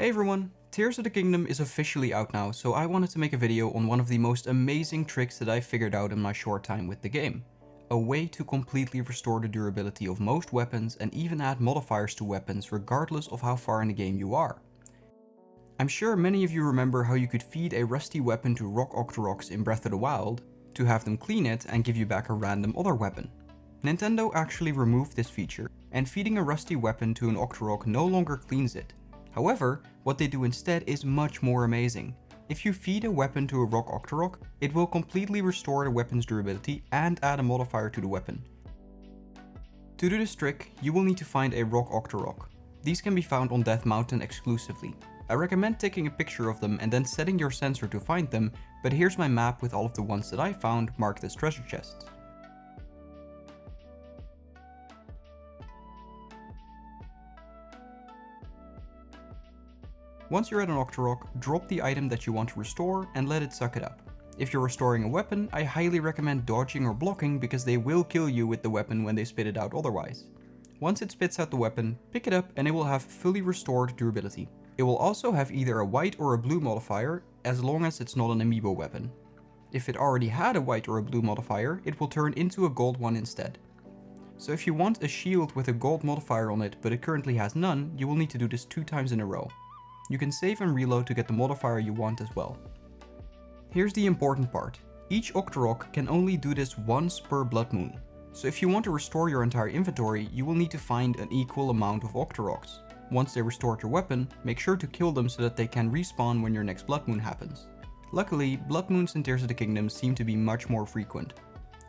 Hey everyone, Tears of the Kingdom is officially out now, so I wanted to make a video on one of the most amazing tricks that I figured out in my short time with the game. A way to completely restore the durability of most weapons and even add modifiers to weapons regardless of how far in the game you are. I'm sure many of you remember how you could feed a rusty weapon to rock Octoroks in Breath of the Wild, to have them clean it and give you back a random other weapon. Nintendo actually removed this feature, and feeding a rusty weapon to an Octorok no longer cleans it. However, what they do instead is much more amazing. If you feed a weapon to a rock Octorok, it will completely restore the weapon's durability and add a modifier to the weapon. To do this trick, you will need to find a rock Octorok. These can be found on Death Mountain exclusively. I recommend taking a picture of them and then setting your sensor to find them, but here's my map with all of the ones that I found marked as treasure chests. Once you're at an Octorok, drop the item that you want to restore and let it suck it up. If you're restoring a weapon, I highly recommend dodging or blocking because they will kill you with the weapon when they spit it out otherwise. Once it spits out the weapon, pick it up and it will have fully restored durability. It will also have either a white or a blue modifier, as long as it's not an amiibo weapon. If it already had a white or a blue modifier, it will turn into a gold one instead. So if you want a shield with a gold modifier on it but it currently has none, you will need to do this 2 times in a row. You can save and reload to get the modifier you want as well. Here's the important part. Each Octorok can only do this once per blood moon. So if you want to restore your entire inventory, you will need to find an equal amount of Octoroks. Once they restored your weapon, make sure to kill them so that they can respawn when your next blood moon happens. Luckily, blood moons in Tears of the Kingdom seem to be much more frequent.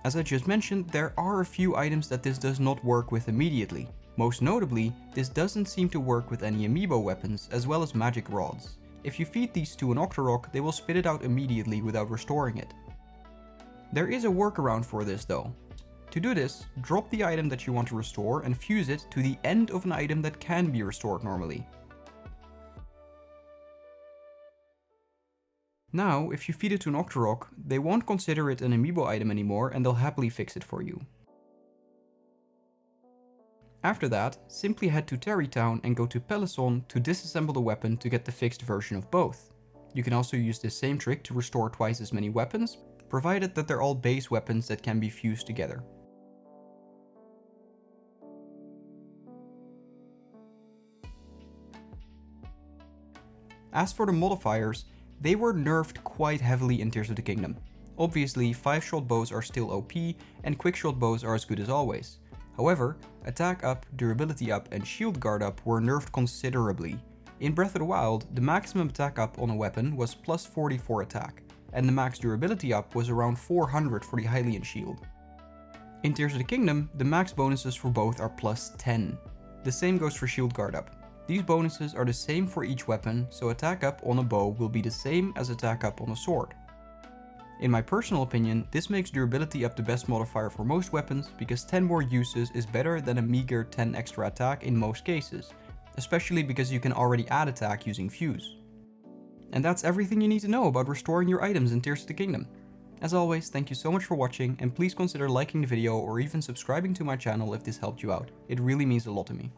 As I just mentioned, there are a few items that this does not work with immediately. Most notably, this doesn't seem to work with any amiibo weapons, as well as magic rods. If you feed these to an Octorok, they will spit it out immediately without restoring it. There is a workaround for this though. To do this, drop the item that you want to restore and fuse it to the end of an item that can be restored normally. Now, if you feed it to an Octorok, they won't consider it an amiibo item anymore and they'll happily fix it for you. After that, simply head to Tarrytown and go to Pelisson to disassemble the weapon to get the fixed version of both. You can also use this same trick to restore twice as many weapons, provided that they're all base weapons that can be fused together. As for the modifiers, they were nerfed quite heavily in Tears of the Kingdom. Obviously, 5-shot bows are still OP, and quick-shot bows are as good as always. However, attack up, durability up, and shield guard up were nerfed considerably. In Breath of the Wild, the maximum attack up on a weapon was plus 44 attack, and the max durability up was around 400 for the Hylian shield. In Tears of the Kingdom, the max bonuses for both are plus 10. The same goes for shield guard up. These bonuses are the same for each weapon, so attack up on a bow will be the same as attack up on a sword. In my personal opinion, this makes durability up the best modifier for most weapons, because 10 more uses is better than a meager 10 extra attack in most cases, especially because you can already add attack using fuse. And that's everything you need to know about restoring your items in Tears of the Kingdom. As always, thank you so much for watching, and please consider liking the video or even subscribing to my channel if this helped you out. It really means a lot to me.